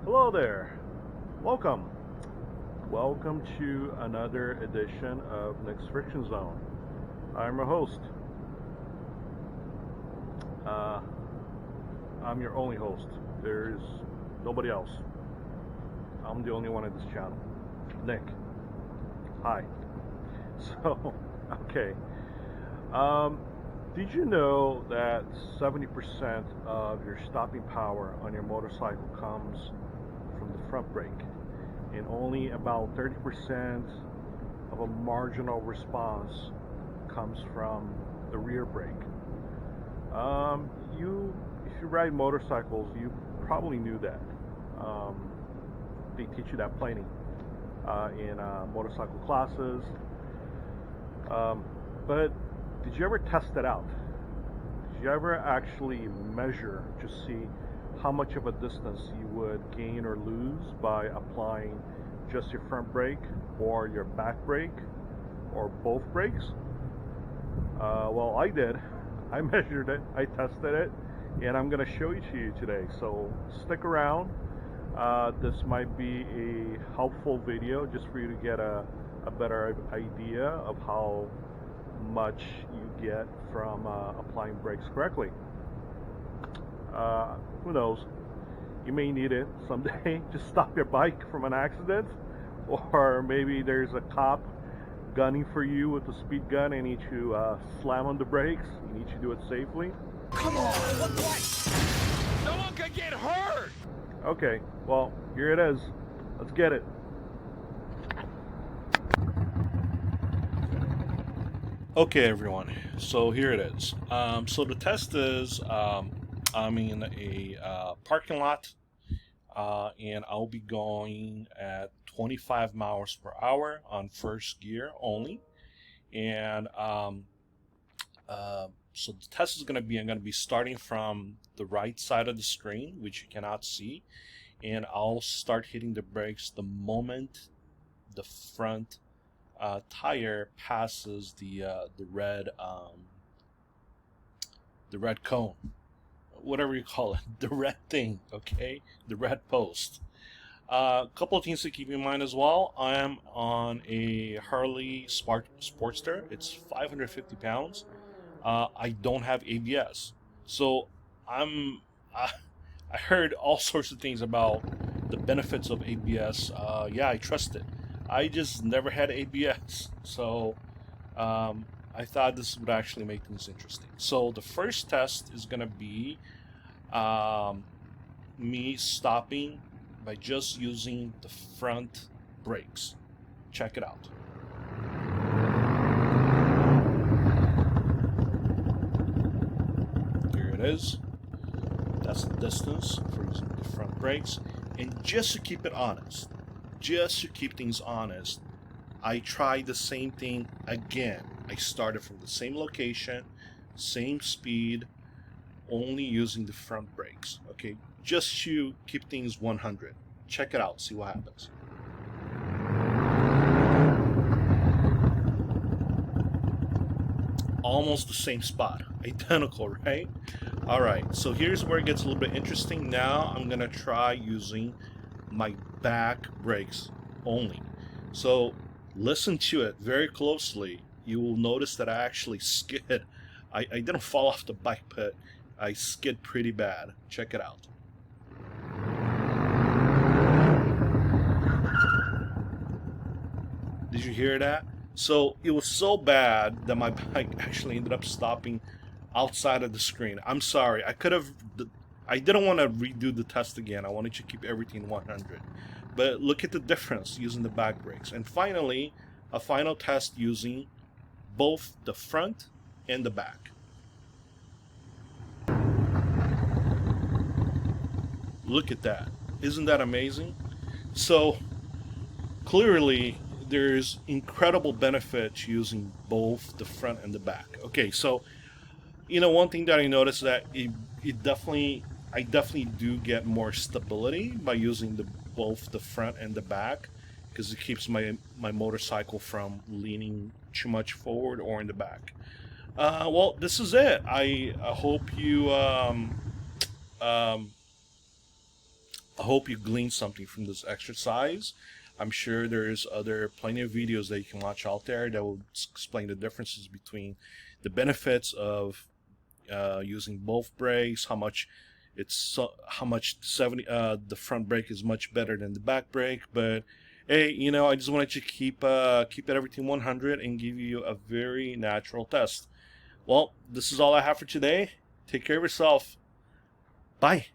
Hello there. Welcome. Welcome to another edition of Nick's Friction Zone. I'm your host. Uh, I'm your only host. There's nobody else. I'm the only one at this channel. Nick. Hi. So, okay. Um, did you know that 70% of your stopping power on your motorcycle comes from the front brake, and only about 30% of a marginal response comes from the rear brake? If you ride motorcycles, you probably knew that. Um, they teach you that plenty in motorcycle classes. But did you ever test it out? Did you ever actually measure to see how much of a distance you would gain or lose by applying just your front brake or your back brake or both brakes? Well, I did. I measured it, I tested it, and I'm going to show it to you today. So stick around. This might be a helpful video just for you to get a better idea of how much you get from applying brakes correctly. Who knows? You may need it someday to stop your bike from an accident, or maybe there's a cop gunning for you with a speed gun and you need to slam on the brakes. You need to do it safely. Come on, what? No one could get hurt! Okay, well, here it is. Let's get it. Okay, everyone. So here it is. So the test is I'm in a parking lot, and I'll be going at 25 miles per hour on first gear only. And so the test is I'm going to be starting from the right side of the screen, which you cannot see, and I'll start hitting the brakes the moment the front tire passes the red cone, whatever you call it, the red thing, okay, the red post. A couple of things to keep in mind as well. I am on a Harley Sportster. It's 550 pounds. I don't have ABS, so I'm. I heard all sorts of things about the benefits of ABS. Yeah, I trust it. I just never had ABS, so I thought this would actually make things interesting. So the first test is gonna be me stopping by just using the front brakes. Check it out. Here it is. That's the distance for using the front brakes. And just to keep it honest, just to keep things honest, I tried the same thing again. I started from the same location, same speed, only using the front brakes. Okay, just to keep things 100. Check it out, see what happens. Almost the same spot, identical, right? All right, so here's where it gets a little bit interesting. Now I'm gonna try using my back brakes only. So listen to it very closely. You will notice that I actually skid. I didn't fall off the bike, but I skid pretty bad. Check it out. Did you hear that? So it was so bad that my bike actually ended up stopping outside of the screen. I'm sorry. I didn't want to redo the test again. I wanted to keep everything 100. But look at the difference using the back brakes. And finally, a final test using both the front and the back. Look at that. Isn't that amazing? So clearly there's incredible benefit to using both the front and the back. Okay, so one thing that I noticed that I definitely do get more stability by using both the front and the back, because it keeps my motorcycle from leaning too much forward or in the back. Well, this is it. I hope you um, I hope you gleaned something from this exercise. I'm sure there's plenty of videos that you can watch out there that will explain the differences between the benefits of using both brakes, how much the front brake is much better than the back brake. But hey, I just wanted to keep everything 100 and give you a very natural test. Well, this is all I have for today. Take care of yourself. Bye.